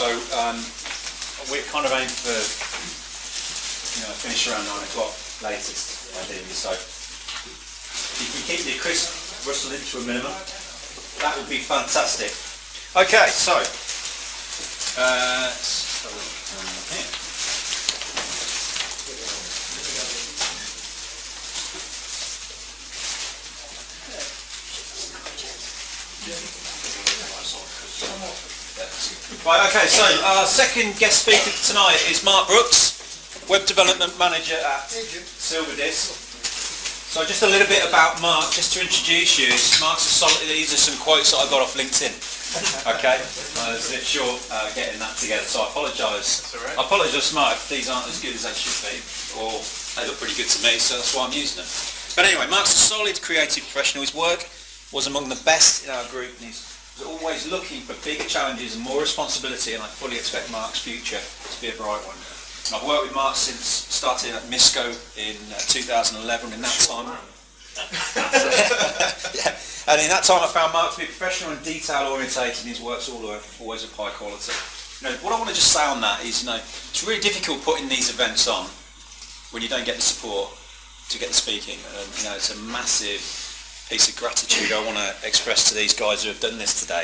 So we're kind of aiming for finish around 9 o'clock latest, ideally. So if you can keep the crisp rustling to a minimum, that would be fantastic. Okay, so let's have a look here. Right, okay, so our second guest speaker tonight is Marc Brooks, Web Development Manager at Silverdisc. So just a little bit about Marc, just to introduce you. Marc's these are some quotes that I got off LinkedIn. Okay, I was a bit short getting that together, so I apologise. Right. I apologise, Marc, if these aren't as good as they should be, or they look pretty good to me, so that's why I'm using them. But anyway, Marc's a solid creative professional. His work was among the best in our group, and he's always looking for bigger challenges and more responsibility, and I fully expect Marc's future to be a bright one. And I've worked with Marc since starting at Misco in 2011. In that time, yeah, and in that time I found Marc to be professional and detail orientated, and his work's always of high quality. What I want to just say on that is, it's really difficult putting these events on when you don't get the support to get the speaking. It's a massive piece of gratitude I want to express to these guys who have done this today,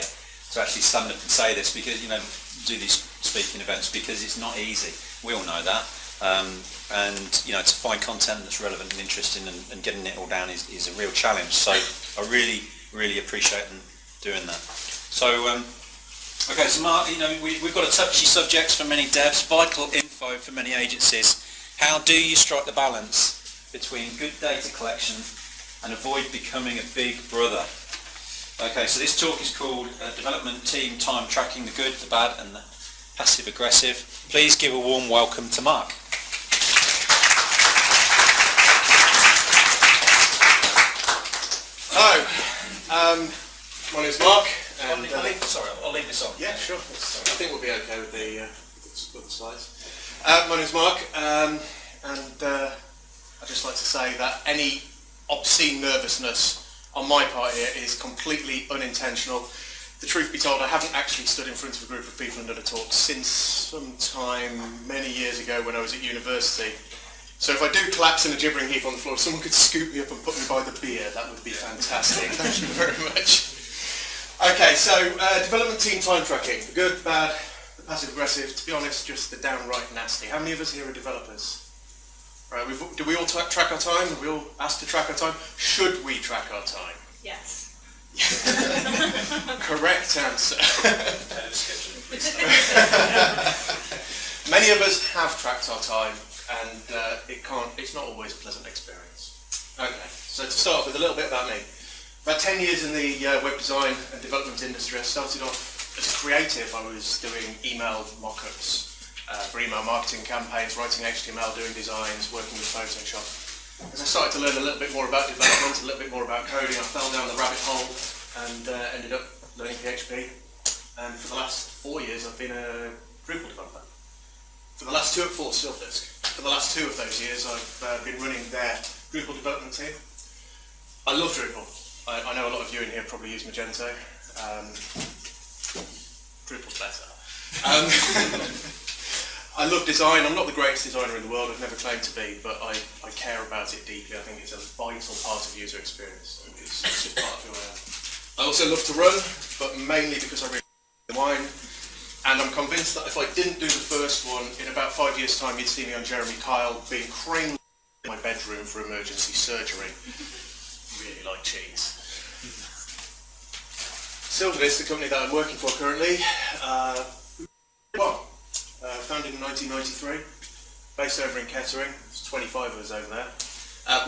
to actually stand up and say this, because do these speaking events, because it's not easy. We all know that, and to find content that's relevant and interesting and getting it all down is a real challenge. So I really appreciate them doing that. So okay, so Marc, we've got a touchy subject for many devs, vital info for many agencies. How do you strike the balance between good data collection and avoid becoming a big brother? Okay, so this talk is called Development Team Time Tracking, the Good, the Bad and the Passive Aggressive. Please give a warm welcome to Marc. Hello, my name's Marc. I'll leave this on. Yeah, sure. I think we'll be okay with the slides. My name's Marc, and I'd just like to say that any obscene nervousness on my part here is completely unintentional. The truth be told, I haven't actually stood in front of a group of people and done a talk since some time many years ago when I was at university. So if I do collapse in a gibbering heap on the floor, if someone could scoop me up and put me by the beer, that would be fantastic. Thank you very much. Okay, so development team time tracking. The good, bad, the passive aggressive, to be honest, just the downright nasty. How many of us here are developers? Right, do we all track our time? Are we all asked to track our time? Should we track our time? Yes. Correct answer. Many of us have tracked our time, and it's not always a pleasant experience. Okay, so to start with a little bit about me. About 10 years in the web design and development industry. I started off as a creative. I was doing email mock-ups for email marketing campaigns, writing HTML, doing designs, working with Photoshop. As I started to learn a little bit more about development, a little bit more about coding, I fell down the rabbit hole and ended up learning PHP. And for the last 4 years, I've been a Drupal developer. For the last 2 at Silverdisc. For the last 2 of those years, I've been running their Drupal development team. I love Drupal. I know a lot of you in here probably use Magento. Drupal's better. I love design. I'm not the greatest designer in the world. I've never claimed to be, but I care about it deeply. I think it's a vital part of user experience. It's just part of who I am. I also love to run, but mainly because I really like wine. And I'm convinced that if I didn't do the first one, in about 5 years' time, you'd see me on Jeremy Kyle being craned in my bedroom for emergency surgery. Really like cheese. Silverdisc, the company that I'm working for currently, founded in 1993, based over in Kettering. There's 25 of us over there.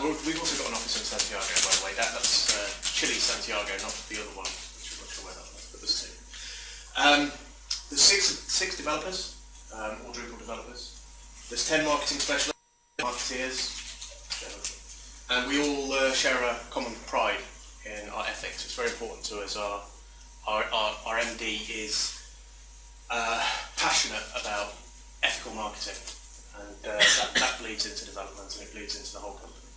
We've also got an office in Santiago, by the way. That's Chile Santiago, not the other one, which I'm not sure where that was, but there's 2. There's six developers, all Drupal developers. There's 10 marketing specialists, marketeers, and we all share a common pride in our ethics. It's very important to us. Our MD is passionate about ethical marketing, and that bleeds into development and it bleeds into the whole company.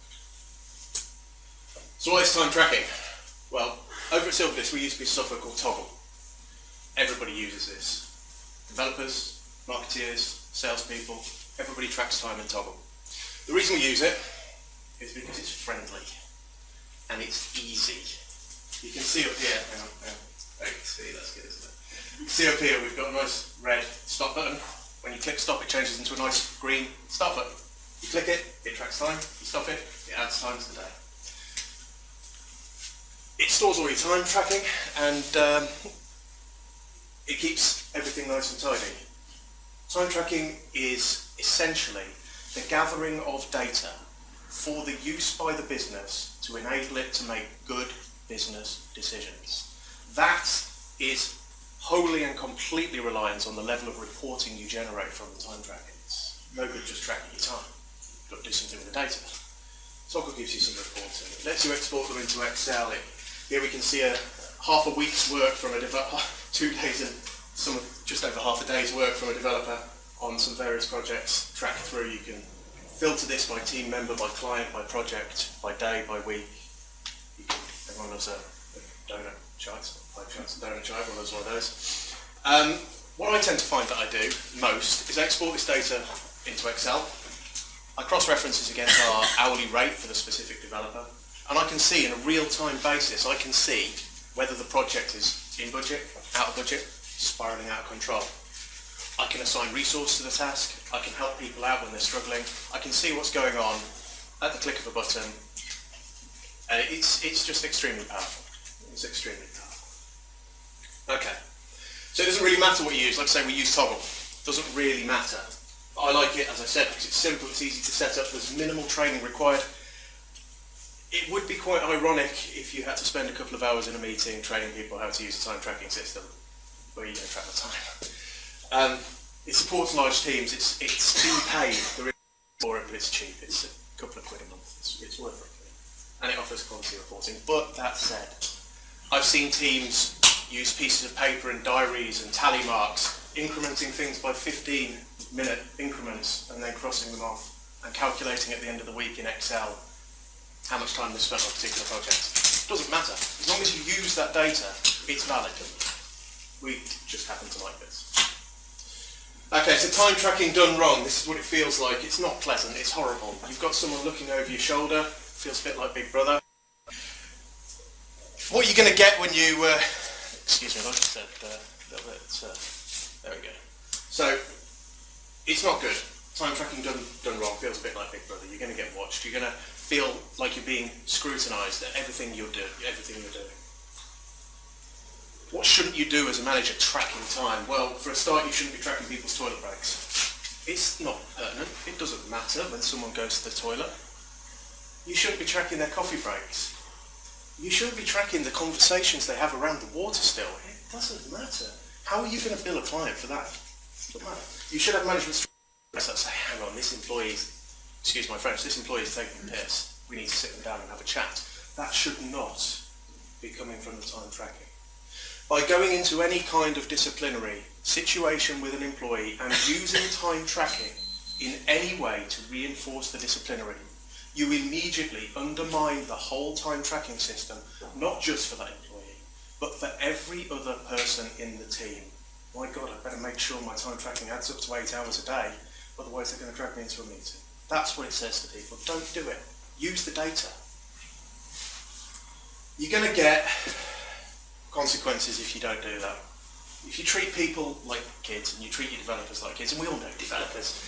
So what is time tracking? Well, over at Silverdisc we use a piece of software called Toggle. Everybody uses this. developers, marketeers, salespeople, everybody tracks time in Toggle. The reason we use it is because it's friendly and it's easy. You can see up here, hang on. Oh, you can see, that's good, isn't it? You can see up here we've got a nice red stop button. When you click stop, it changes into a nice green start button. You click it, it tracks time. You stop it, it adds time to the day. It stores all your time tracking, and it keeps everything nice and tidy. Time tracking is essentially the gathering of data for the use by the business to enable it to make good business decisions. That is wholly and completely reliant on the level of reporting you generate from the time tracking. It's no good just tracking your time. You've got to do something with the data. Toggle gives you some reporting. It lets you export them into Excel. Here we can see half a week's work from a developer, 2 days and just over half a day's work from a developer on some various projects tracked through. You can filter this by team member, by client, by project, by day, by week. Everyone loves a donut chart, 5 charts, a donut chart, everyone loves one of those. What I tend to find that I do most is export this data into Excel. I cross-reference this against our hourly rate for the specific developer, and I can see in a real-time basis, I can see whether the project is in budget, out of budget, spiralling out of control. I can assign resource to the task, I can help people out when they're struggling, I can see what's going on at the click of a button. It's just extremely powerful. It's extremely powerful. Okay, so it doesn't really matter what you use. Like I say, we use Toggle. It doesn't really matter. I like it, as I said, because it's simple, it's easy to set up, there's minimal training required. It would be quite ironic if you had to spend a couple of hours in a meeting training people how to use a time tracking system where you don't track the time. It supports large teams, it's being paid, there is for it, but it's cheap, it's a couple of quid a month, it's worth it. And it offers quality reporting. But that said, I've seen teams use pieces of paper and diaries and tally marks, incrementing things by 15-minute increments and then crossing them off and calculating at the end of the week in Excel how much time they spent on a particular project. It doesn't matter. As long as you use that data, it's valid. We just happen to like this. Okay, so time tracking done wrong. This is what it feels like. It's not pleasant, it's horrible. You've got someone looking over your shoulder, feels a bit like Big Brother. What you're going to get when you, excuse me, like I said, a little bit, there we go. So, it's not good. Time tracking done wrong feels a bit like Big Brother. You're going to get watched. You're going to feel like you're being scrutinised at everything you're doing. What shouldn't you do as a manager tracking time? Well, for a start, you shouldn't be tracking people's toilet breaks. It's not pertinent. It doesn't matter when someone goes to the toilet. You shouldn't be tracking their coffee breaks. You shouldn't be tracking the conversations they have around the water still. It doesn't matter. How are you going to bill a client for that? It doesn't matter. You should have management strategies that say, hang on, this employee's, excuse my French, this employee's taking the piss. We need to sit them down and have a chat. That should not be coming from the time tracking. By going into any kind of disciplinary situation with an employee and using time tracking in any way to reinforce the disciplinary, you immediately undermine the whole time tracking system, not just for that employee, but for every other person in the team. My God, I better make sure my time tracking adds up to 8 hours a day, otherwise they're going to drag me into a meeting. That's what it says to people. Don't do it. Use the data. You're going to get consequences if you don't do that. If you treat people like kids and you treat your developers like kids, and we all know developers,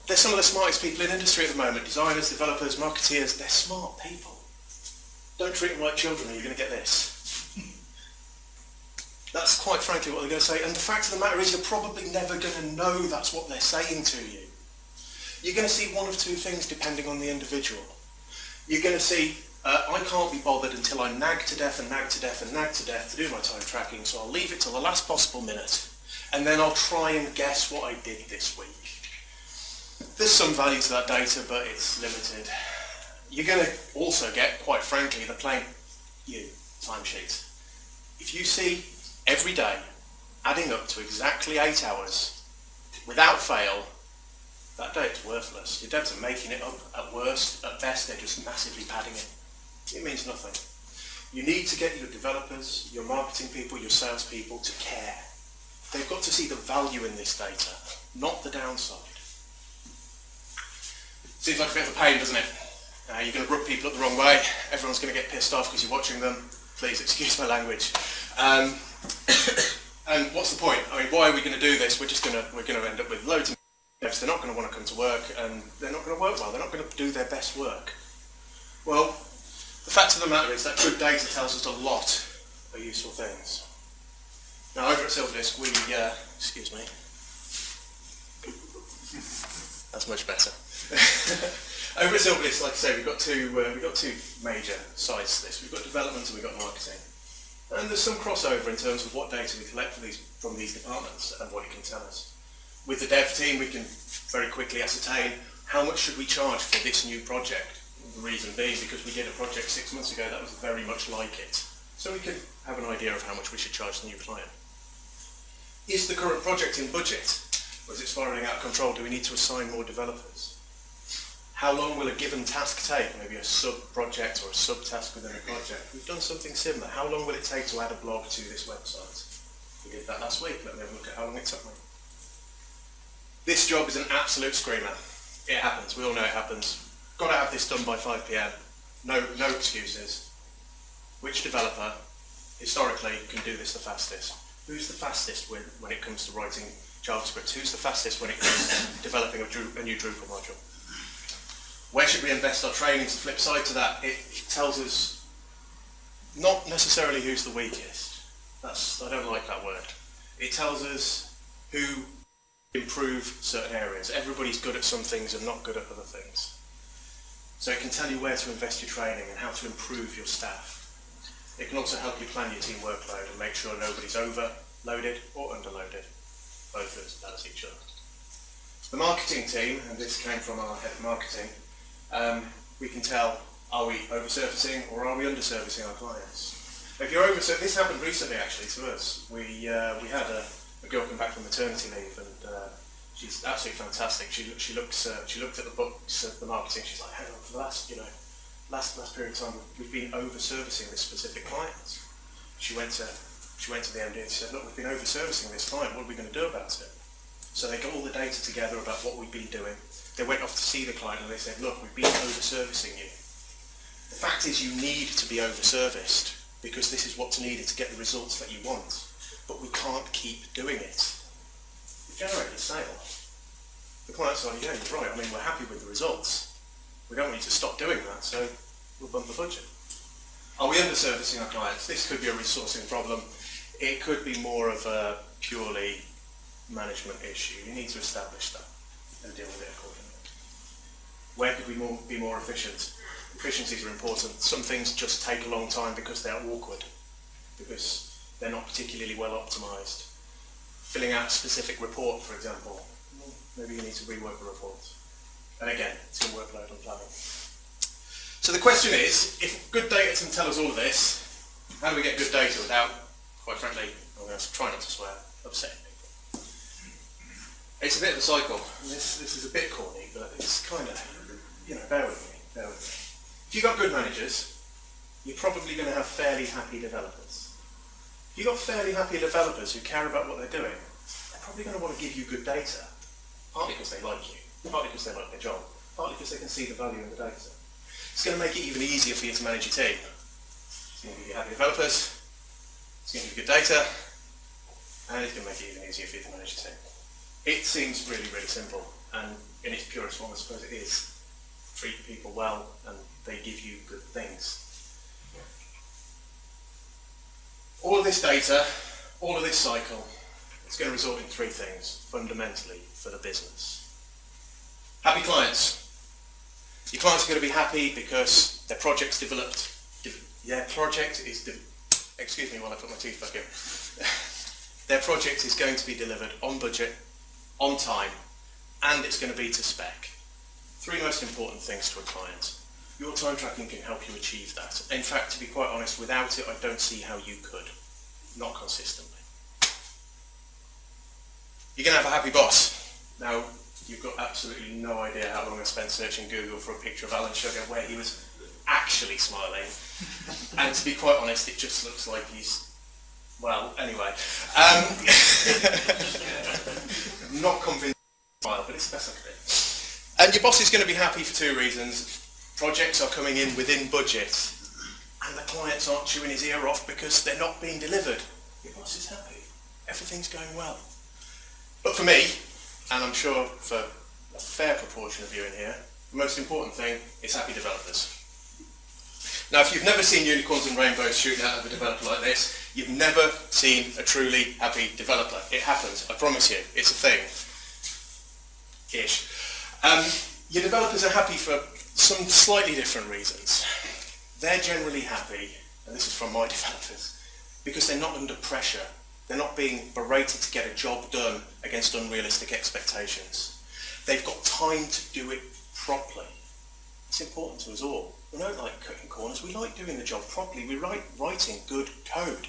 they're some of the smartest people in industry at the moment. Designers, developers, marketeers, they're smart people. Don't treat them like children or you're going to get this. That's quite frankly what they're going to say. And the fact of the matter is you're probably never going to know that's what they're saying to you. You're going to see one of two things depending on the individual. You're going to see, I can't be bothered until I nag to death and nag to death and nag to death to do my time tracking, so I'll leave it till the last possible minute. And then I'll try and guess what I did this week. There's some value to that data, but it's limited. You're going to also get, quite frankly, the plain timesheet. If you see every day adding up to exactly 8 hours, without fail, that day is worthless. Your devs are making it up at worst. At best, they're just massively padding it. It means nothing. You need to get your developers, your marketing people, your salespeople to care. they've got to see the value in this data, not the downside. Seems like a bit of a pain, doesn't it? You're going to rub people up the wrong way. Everyone's going to get pissed off because you're watching them. Please excuse my language. And what's the point? I mean, why are we going to do this? We're going to end up with loads of devs. They're not going to want to come to work, and they're not going to work well. They're not going to do their best work. Well, the fact of the matter is that good data tells us a lot of useful things. Now, over at Silverdisc, we excuse me. That's much better. Over at Silverdisc, like I say, we've got two major sides to this. We've got development and we've got marketing. And there's some crossover in terms of what data we collect from these departments and what it can tell us. With the dev team, we can very quickly ascertain how much should we charge for this new project. The reason being because we did a project 6 months ago that was very much like it. So we can have an idea of how much we should charge the new client. Is the current project in budget? Or is it spiralling out of control? Do we need to assign more developers? How long will a given task take? Maybe a sub-project or a sub-task within a project. We've done something similar. How long will it take to add a blog to this website? We did that last week. Let me have a look at how long it took me. This job is an absolute screamer. It happens. We all know it happens. Got to have this done by 5 p.m. No excuses. Which developer, historically, can do this the fastest? Who's the fastest when it comes to writing JavaScript? Who's the fastest when it comes to developing a new Drupal module? Where should we invest our training? The flip side to that, it tells us not necessarily who's the weakest. I don't like that word. It tells us who improve certain areas. Everybody's good at some things and not good at other things. So it can tell you where to invest your training and how to improve your staff. It can also help you plan your team workload and make sure nobody's overloaded or underloaded. Both as bad as each other. The marketing team, and this came from our head of marketing, we can tell, are we over-servicing or are we under-servicing our clients? If you're this happened recently actually to us. We had a girl come back from maternity leave, and she's absolutely fantastic. She looked at the books of the marketing. She's like, hang on, for the last period of time we've been over-servicing this specific client. She went to the MD and said, look, we've been over-servicing this client. What are we going to do about it? So they got all the data together about what we've been doing. They went off to see the client and they said, look, we've been over-servicing you. The fact is you need to be over-serviced because this is what's needed to get the results that you want. But we can't keep doing it. We've generated a sale. The client's like, yeah, you're right. I mean, we're happy with the results. We don't want you to stop doing that, so we'll bump the budget. Are we under-servicing our clients? This could be a resourcing problem. It could be more of a purely management issue. You need to establish that and deal with it accordingly. Where could we be more efficient? Efficiencies are important. Some things just take a long time because they're awkward, because they're not particularly well optimized. Filling out a specific report, for example, maybe you need to rework the report. And again, it's your workload and planning. So the question is, if good data can tell us all of this, how do we get good data without, quite frankly, I'm going to try not to swear, upsetting people? It's a bit of a cycle. This is a bit corny, but it's kind of, bear with me. If you've got good managers, you're probably going to have fairly happy developers. If you've got fairly happy developers who care about what they're doing, they're probably going to want to give you good data. Partly because they like you, partly because they like their job, partly because they can see the value in the data. It's going to make it even easier for you to manage your team. It's going to give you happy developers, it's going to give you good data, and it's going to make it even easier for you to manage your team. It seems really, really simple, and in its purest form, I suppose it is. Treat people well, and they give you good things. All of this data, all of this cycle, it's going to result in three things, fundamentally, for the business. Happy clients. Your clients are going to be happy because their project's developed. Excuse me while I put my teeth back in. Their project is going to be delivered on budget, on time, and it's going to be to spec. Three most important things to a client. Your time tracking can help you achieve that. In fact, to be quite honest, without it, I don't see how you could. Not consistently. You're going to have a happy boss. Now, you've got absolutely no idea how long I spent searching Google for a picture of Alan Sugar where he was actually smiling. And to be quite honest, it just looks like he's Well, anyway. I'm not convinced, but it's the best I can do. And your boss is going to be happy for two reasons. Projects are coming in within budget, and the clients aren't chewing his ear off because they're not being delivered. Your boss is happy. Everything's going well. But for me, and I'm sure for a fair proportion of you in here, the most important thing is happy developers. Now, if you've never seen unicorns and rainbows shooting out of a developer like this, you've never seen a truly happy developer. It happens, I promise you. It's a thing. Ish. Your developers are happy for some slightly different reasons. They're generally happy, and this is from my developers, because they're not under pressure. They're not being berated to get a job done against unrealistic expectations. They've got time to do it properly. It's important to us all. We don't like cutting corners, we like doing the job properly. We like writing good code.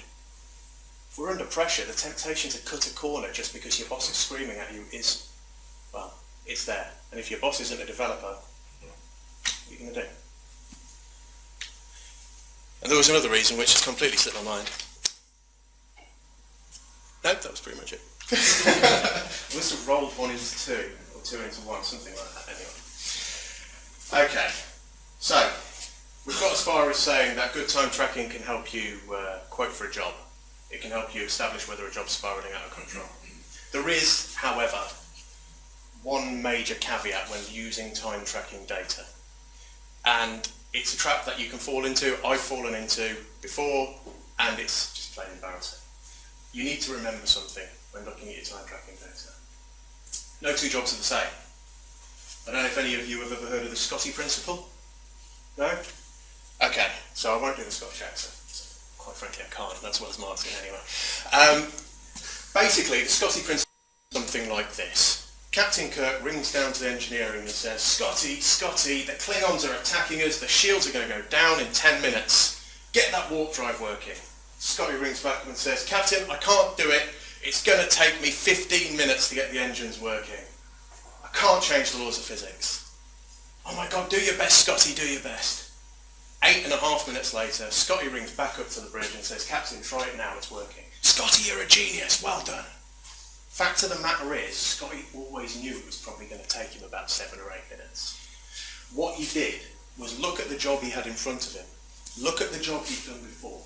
If we're under pressure, the temptation to cut a corner just because your boss is screaming at you is, well, it's there. And if your boss isn't a developer, what are you going to do? And there was another reason which has completely slipped my mind. No, that was pretty much it. I must have rolled one into two, or two into one, something like that anyway. Okay, so we've got as far as saying that good time tracking can help you quote for a job. It can help you establish whether a job's spiralling out of control. There is, however, one major caveat when using time tracking data. And it's a trap that you can fall into, I've fallen into before, and it's just plain embarrassing. You need to remember something when looking at your time tracking data. No two jobs are the same. I don't know if any of you have ever heard of the Scotty principle? No? Okay, so I won't do the Scottish accent. Quite frankly, I can't, that's what Marc's in anyway. Basically, the Scotty principle is something like this. Captain Kirk rings down to the engineering and says, Scotty, the Klingons are attacking us, the shields are going to go down in 10 minutes. Get that warp drive working. Scotty rings back and says, Captain, I can't do it. It's going to take me 15 minutes to get the engines working. I can't change the laws of physics. Oh my God, do your best, Scotty, do your best. 8.5 minutes later, Scotty rings back up to the bridge and says, Captain, try it now, it's working. Scotty, you're a genius, well done. Fact of the matter is, Scotty always knew it was probably going to take him about 7 or 8 minutes. What he did was look at the job he had in front of him, look at the job he'd done before,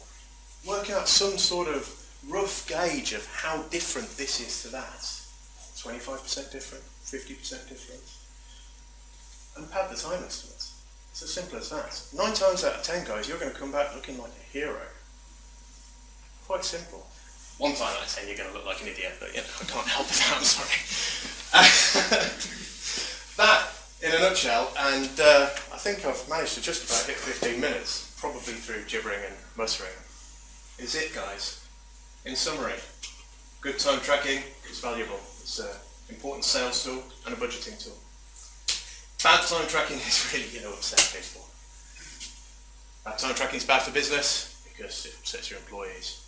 work out some sort of rough gauge of how different this is to that. 25% different, 50% different, and pad the time estimates. It's as simple as that. 9 times out of 10, guys, you're going to come back looking like a hero. Quite simple. 1 time out of 10, you're going to look like an idiot, but you know, I can't help that, I'm sorry. That, in a nutshell, and I think I've managed to just about hit 15 minutes, probably through gibbering and muttering, is it, guys. In summary, good time tracking is valuable. It's an important sales tool and a budgeting tool. Bad time tracking is really going to upset people. Bad time tracking is bad for business because it upsets your employees.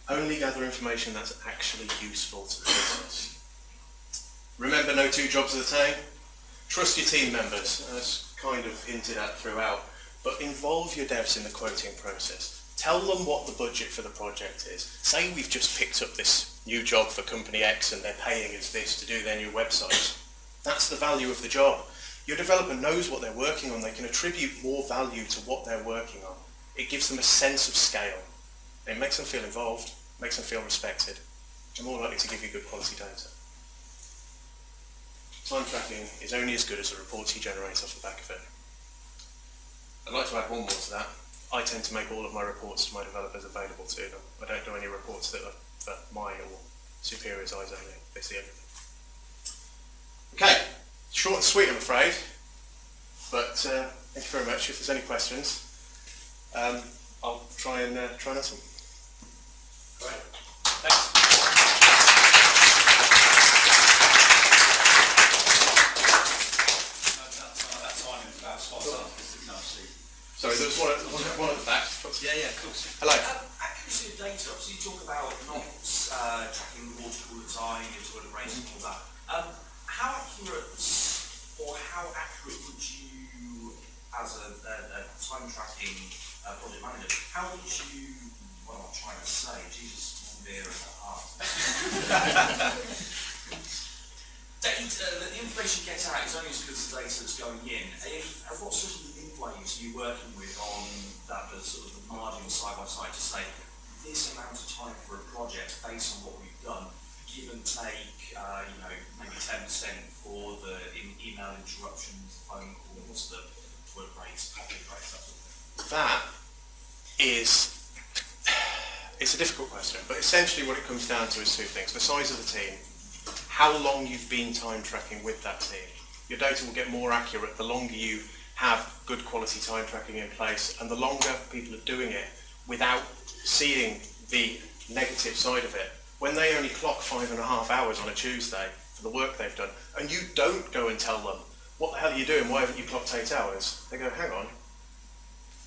Only gather information that's actually useful to the business. Remember, no two jobs are the same. Trust your team members, as kind of hinted at throughout, but involve your devs in the quoting process. Tell them what the budget for the project is. Say we've just picked up this new job for company X and they're paying us this to do their new website. That's the value of the job. Your developer knows what they're working on. They can attribute more value to what they're working on. It gives them a sense of scale. It makes them feel involved, makes them feel respected, and more likely to give you good quality data. Time tracking is only as good as the reports you generate off the back of it. I'd like to add one more to that. I tend to make all of my reports to my developers available to them. I don't do any reports that are for my or superiors' eyes only. They see everything. Okay, short and sweet, I'm afraid. But thank you very much. If there's any questions, I'll try and answer them. Great. Thanks. That timing is about spot on. Sorry, there was one at the back. Yeah, of course. Hello. Accuracy of data, obviously you talk about not tracking water all the time, your toilet rates and all that. How accurate would you, as a time tracking project manager, how would you what am I trying to say? Jesus, one beer and a half. The information gets out is only as good as the data that's going in. What sort of midways are you working with on that, the sort of the margin side by side to say this amount of time for a project based on what we've done, give and take, maybe 10% for the email interruptions, phone call, what's the word rates, copy rates, that sort of thing? That is, it's a difficult question, but essentially what it comes down to is two things. The size of the team, how long you've been time tracking with that team. Your data will get more accurate the longer you have good quality time tracking in place, and the longer people are doing it without seeing the negative side of it. When they only clock 5.5 hours on a Tuesday for the work they've done, and you don't go and tell them, what the hell are you doing, why haven't you clocked 8 hours? They go, hang on,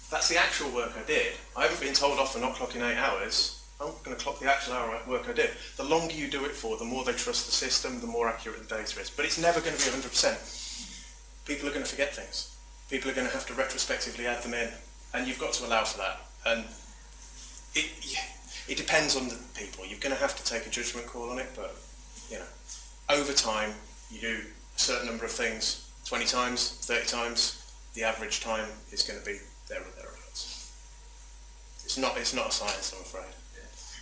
that's the actual work I did. I haven't been told off for not clocking 8 hours. I'm going to clock the actual hour work I did. The longer you do it for, the more they trust the system, the more accurate the data is. But it's never going to be 100%. People are going to forget things. People are going to have to retrospectively add them in, and you've got to allow for that. And it depends on the people. You're going to have to take a judgment call on it, but over time, you do a certain number of things 20 times, 30 times. The average time is going to be there or thereabouts. It's not a science, I'm afraid.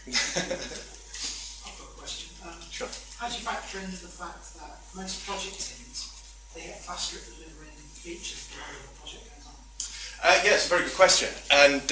I've got a question. Sure. How do you factor in the fact that most project teams, they get faster at delivering features the longer the project goes on? Yeah, it's a very good question. And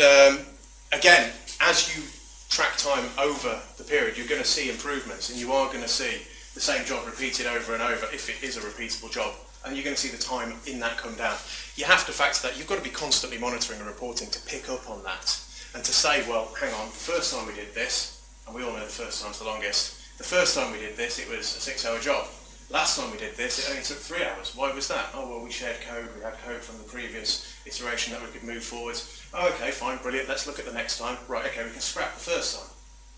again, as you track time over the period, you're going to see improvements, and you are going to see the same job repeated over and over if it is a repeatable job, and you're going to see the time in that come down. You have to factor that. You've got to be constantly monitoring and reporting to pick up on that. And to say, well, hang on, the first time we did this, and we all know the first time's the longest, the first time we did this, it was a 6-hour job. Last time we did this, it only took 3 hours. Why was that? Oh, well, we shared code, we had code from the previous iteration that we could move forwards. Oh, okay, fine, brilliant, let's look at the next time. Right, okay, we can scrap the first time.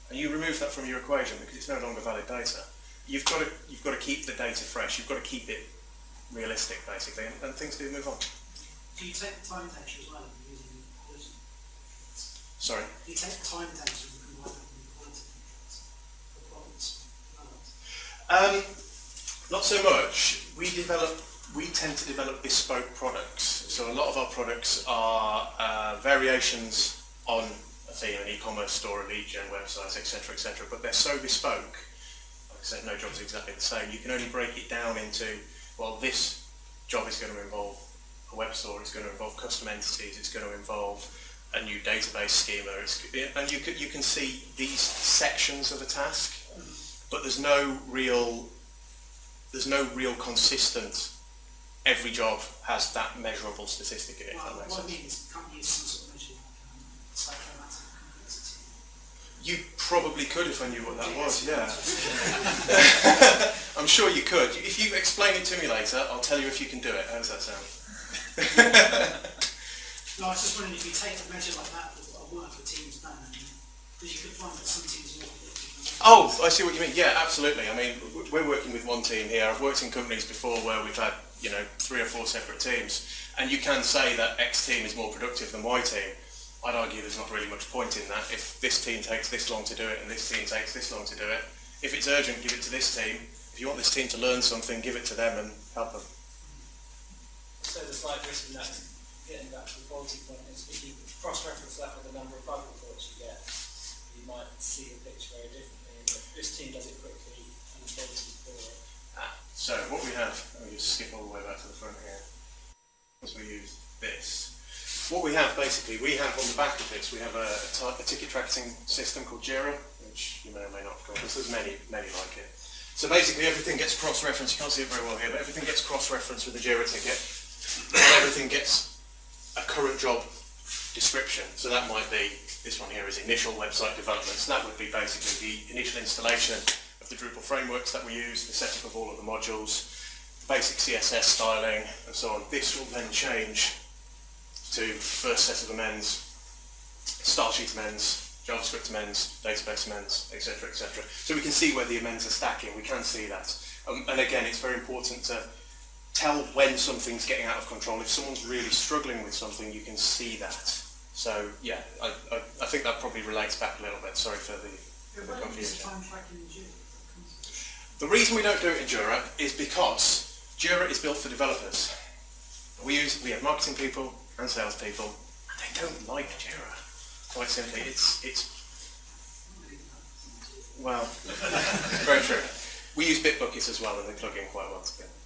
And you remove that from your equation because it's no longer valid data. You've got to keep the data fresh, you've got to keep it realistic, basically, and things do move on. Do you take the time data as well and using quality? Sorry? Do you take the time data and combine that with quality metrics for products developed? Not so much. We tend to develop bespoke products. So a lot of our products are variations on a theme, an e-commerce store, a lead gen website, etc., etc. But they're so bespoke. Like I said, no job's exactly the same. You can only break it down into, well, this job is going to involve a web store, it's going to involve custom entities, it's going to involve a new database schema, and you can see these sections of a task, but there's no real consistent. Every job has that measurable statistic in it. Well, if that makes what I sense. mean is you can't use some sort of measure like psychomatic complexity. You probably could if I knew what that was. Yeah. I'm sure you could. If you explain it to me later, I'll tell you if you can do it. How does that sound? No, I was just wondering if you take a measure like that of work the team's done, because you could find that some teams work a bit differently. Oh, I see what you mean. Yeah, absolutely. I mean, we're working with one team here. I've worked in companies before where we've had, 3 or 4 separate teams, and you can say that X team is more productive than Y team. I'd argue there's not really much point in that. If this team takes this long to do it and this team takes this long to do it, if it's urgent, give it to this team. If you want this team to learn something, give it to them and help them. So the slight risk in that, getting back to the quality point, is if you cross-reference that with the number of bug reports you get, you might see the picture very differently. If this team does it quickly and the quality is poor. So what we have, let me just skip all the way back to the front here. As we use this. What we have basically, we have on the back of this, we have a ticket tracking system called Jira, which you may or may not have come across. There's many like it. So basically everything gets cross-referenced, you can't see it very well here, but everything gets cross-referenced with the Jira ticket. And everything gets a current job description. So that might be, this one here is initial website development. So that would be basically the initial installation of the Drupal frameworks that we use, the setup of all of the modules, basic CSS styling, and so on. This will then change to first set of amends, style sheet amends, JavaScript amends, database amends, etc., etc. So we can see where the amends are stacking. We can see that. And again, it's very important to tell when something's getting out of control. If someone's really struggling with something, you can see that. So yeah, I think that probably relates back a little bit. Sorry for the Why don't you use confusion. time tracking in Jira? The reason we don't do it in Jira is because Jira is built for developers. We have marketing people and salespeople, and they don't like Jira. Quite simply, it's well, very true. We use Bitbuckets as well, and they plug in quite well together.